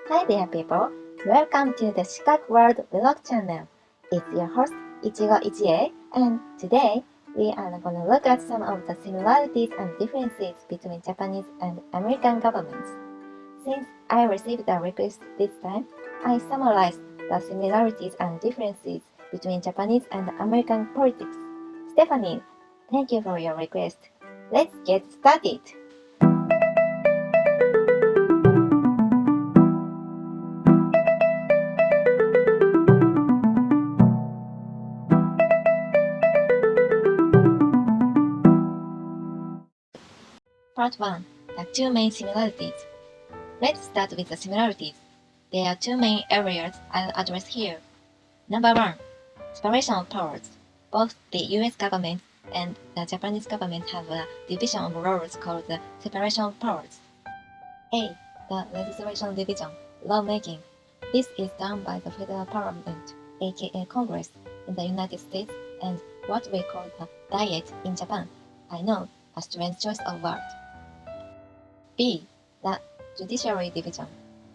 Hi there people, welcome to the Shikaku World vlog channel. It's your host Ichigo-ichiei, and today we are going to look at some of the similarities and differences between Japanese and American governments. Since I received a request this time, I summarized the similarities and differences between Japanese and American politics. Stephanie, thank you for your request. Let's get started. Part 1. The two main similarities. Let's start with the similarities. There are two main areas I'll address here. Number 1. Separation of powers. Both the US government and the Japanese government have a division of roles called the separation of powers. A. The legislation division, lawmaking. This is done by the federal parliament, aka Congress, in the United States and what we call the Diet in Japan. I know, a strange choice of word. B. The judiciary division,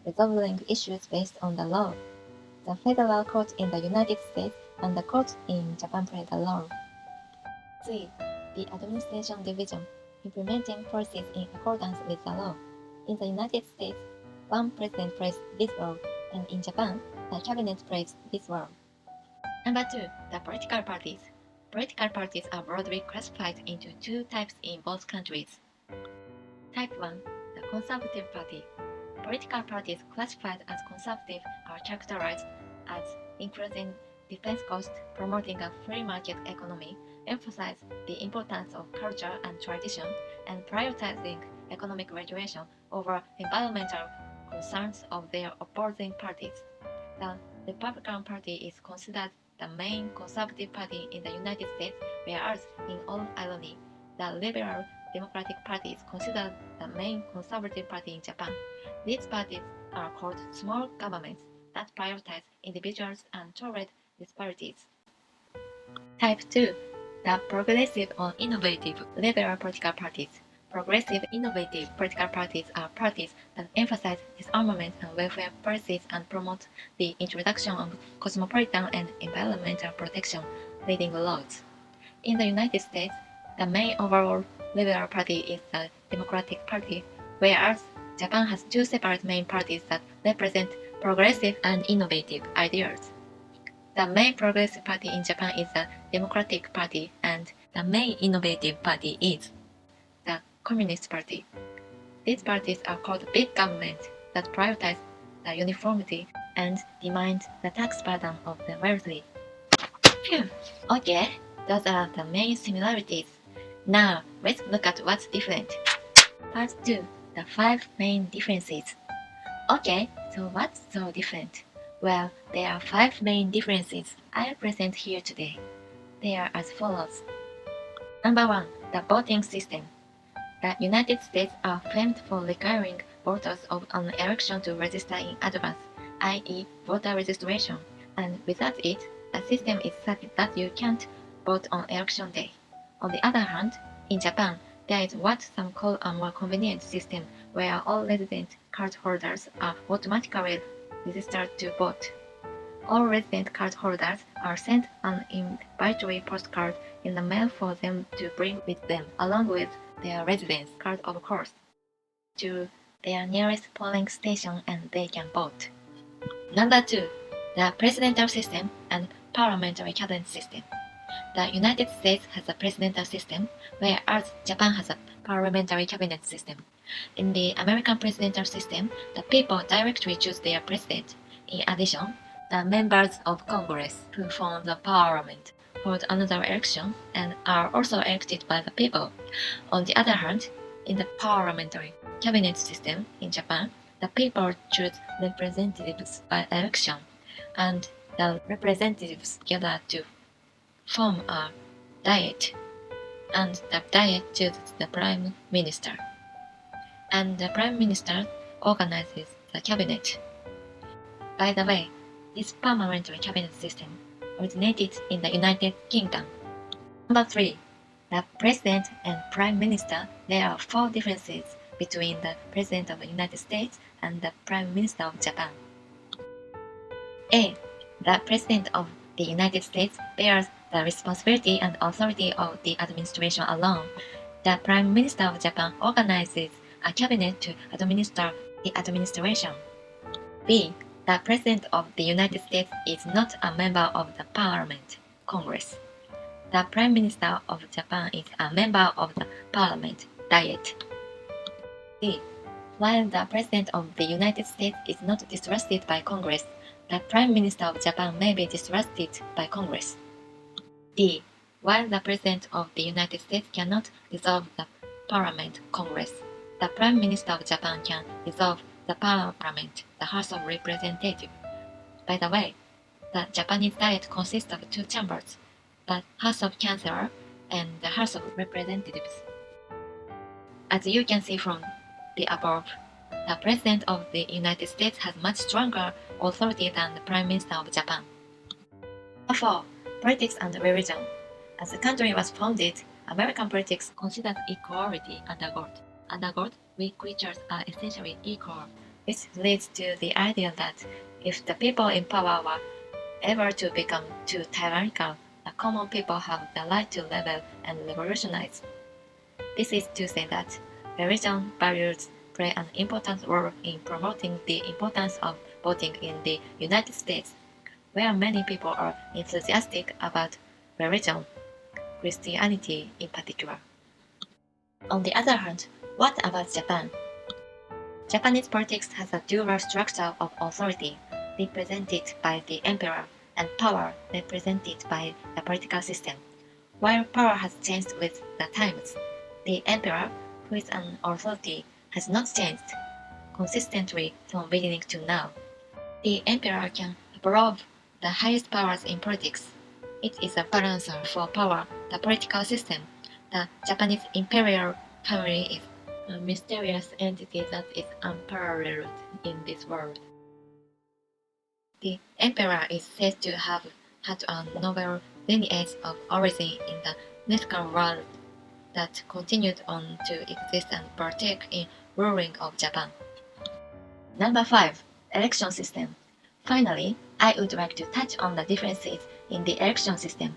resolving issues based on the law. The federal court in the United States and the court in Japan play the law. C. The administration division, implementing policies in accordance with the law. In the United States, one president plays this role, and in Japan, the cabinet plays this role. Number 2. The political parties. Political parties are broadly classified into two types in both countries. Type 1. The Conservative Party. Political parties classified as conservative are characterized as increasing defense costs, promoting a free market economy, emphasize the importance of culture and tradition, and prioritizing economic regulation over environmental concerns of their opposing parties. The Republican Party is considered the main conservative party in the United States, whereas, in all irony, the Liberal Democratic Party is considered the main conservative party in Japan. These parties are called small governments that prioritize individuals and tolerate disparities. Type 2. The progressive or innovative liberal political parties. Progressive innovative political parties are parties that emphasize disarmament and welfare policies and promote the introduction of cosmopolitan and environmental protection leading laws. In the United States, the main overall liberal party is the Democratic Party, whereas Japan has two separate main parties that represent progressive and innovative ideas. The main progressive party in Japan is the Democratic Party, and the main innovative party is the Communist Party. These parties are called big government that prioritize the uniformity and demand the tax burden of the wealthy. Phew! Okay, those are the main similarities. Now, let's look at what's different. Part 2. The 5 main differences. Okay, so what's so different? Well, there are 5 main differences I'll present here today. They are as follows. Number 1. The voting system. The United States are famed for requiring voters of an election to register in advance, i.e. voter registration, and without it, the system is such that you can't vote on election day. On the other hand, in Japan, there is what some call a more convenient system where all resident card holders are automatically registered to vote. All resident card holders are sent an invitation postcard in the mail for them to bring with them, along with their residence card of course, to their nearest polling station and they can vote. Number 2. The presidential system and parliamentary cabinet system. The United States has a presidential system, whereas Japan has a parliamentary cabinet system. In the American presidential system, the people directly choose their president. In addition, the members of Congress who form the parliament hold another election and are also elected by the people. On the other hand, in the parliamentary cabinet system in Japan, the people choose representatives by election, and the representatives gather to form a diet, and the diet chooses the prime minister, and the prime minister organizes the cabinet. By the way, this parliamentary cabinet system originated in the United Kingdom. Number 3. The president and prime minister. There are 4 differences between the President of the United States and the Prime Minister of Japan. A. The President of the United States bears the responsibility and authority of the administration alone. The Prime Minister of Japan organizes a cabinet to administer the administration. B. The President of the United States is not a member of the Parliament, Congress. The Prime Minister of Japan is a member of the Parliament, Diet. D. While the President of the United States is not distrusted by Congress, the Prime Minister of Japan may be distrusted by Congress. D. While the President of the United States cannot dissolve the Parliament, Congress, the Prime Minister of Japan can dissolve the Parliament, the House of Representatives. By the way, the Japanese Diet consists of two chambers, the House of Councillors and the House of Representatives. As you can see from the above, the President of the United States has much stronger authority than the Prime Minister of Japan. 4. Politics and religion. As the country was founded, American politics considered equality under God. Under God, we creatures are essentially equal, which leads to the idea that if the people in power were ever to become too tyrannical, the common people have the right to rebel and revolutionize. This is to say that religion values play an important role in promoting the importance of voting in the United States, where many people are enthusiastic about religion, Christianity in particular. On the other hand, what about Japan? Japanese politics has a dual structure of authority represented by the emperor and power represented by the political system. While power has changed with the times, the emperor, who is an authority, has not changed consistently from beginning to now. The emperor can absorb the highest powers in politics. It is a balancer for power, the political system. The Japanese imperial family is a mysterious entity that is unparalleled in this world. The emperor is said to have had a noble lineage of origin in the mythical world that continued on to exist and partake in ruling of Japan. Number 5. Election system. Finally, I would like to touch on the differences in the election system.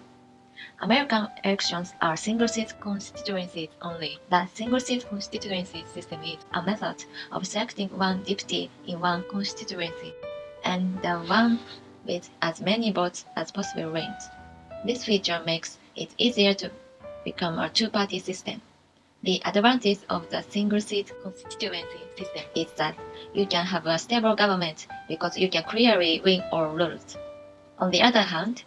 American elections are single-seat constituencies only. The single-seat constituency system is a method of selecting one deputy in one constituency, and the one with as many votes as possible wins. This feature makes it easier to become a two-party system. The advantage of the single-seat constituency system is that you can have a stable government because you can clearly win all rules. On the other hand,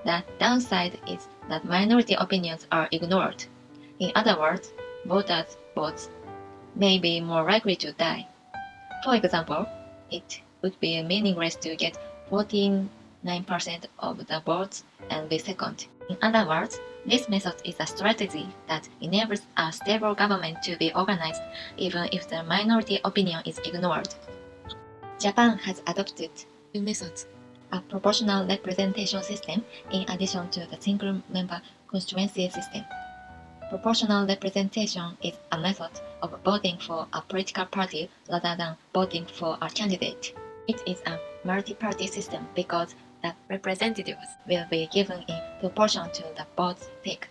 the downside is that minority opinions are ignored. In other words, voters' votes may be more likely to die. For example, it would be meaningless to get 49% of the votes and be second. In other words, this method is a strategy that enables a stable government to be organized even if the minority opinion is ignored. Japan has adopted two methods, a proportional representation system in addition to the single-member constituency system. Proportional representation is a method of voting for a political party rather than voting for a candidate. It is a multi-party system because the representatives will be given in proportion to the votes taken.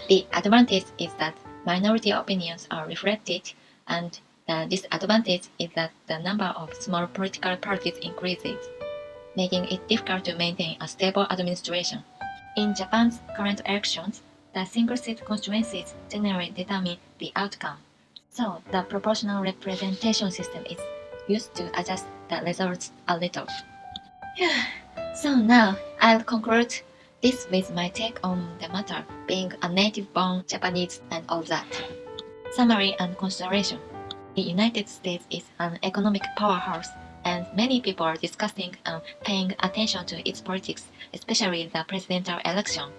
The advantage is that minority opinions are reflected, and the disadvantage is that the number of small political parties increases, making it difficult to maintain a stable administration. In Japan's current elections, the single-seat constituencies generally determine the outcome, so the proportional representation system is used to adjust the results a little. So now I'll conclude this with my take on the matter, being a native-born Japanese and all that. Summary and consideration. The United States is an economic powerhouse, and many people are discussing and paying attention to its politics, especially the presidential election.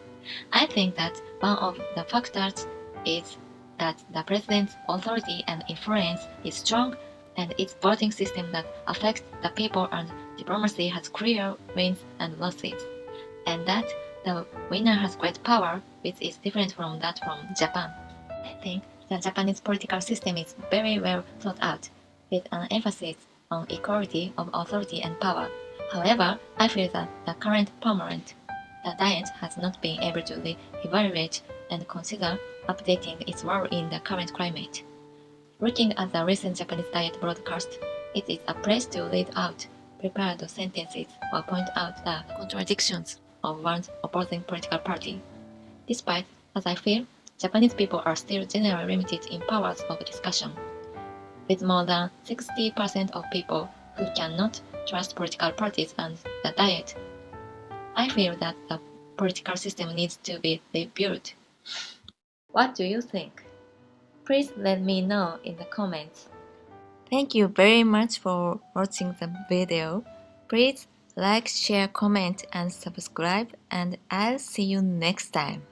I think that one of the factors is that the president's authority and influence is strong, and its voting system that affects the people and diplomacy has clear wins and losses, and that the winner has great power, which is different from that from Japan. I think The Japanese political system is very well thought out, with an emphasis on equality of authority and power. However, I feel that the current parliament, the Diet, has not been able to evaluate and consider updating its role in the current climate. Looking at the recent Japanese Diet broadcast, it is a place to read out prepared sentences or point out the contradictions of one's opposing political party. Despite, as I feel, Japanese people are still generally limited in powers of discussion, with more than 60% of people who cannot trust political parties and the Diet. I feel that the political system needs to be rebuilt. What do you think? Please let me know in the comments. Thank you very much for watching the video. Please like, share, comment, and subscribe, and I'll see you next time.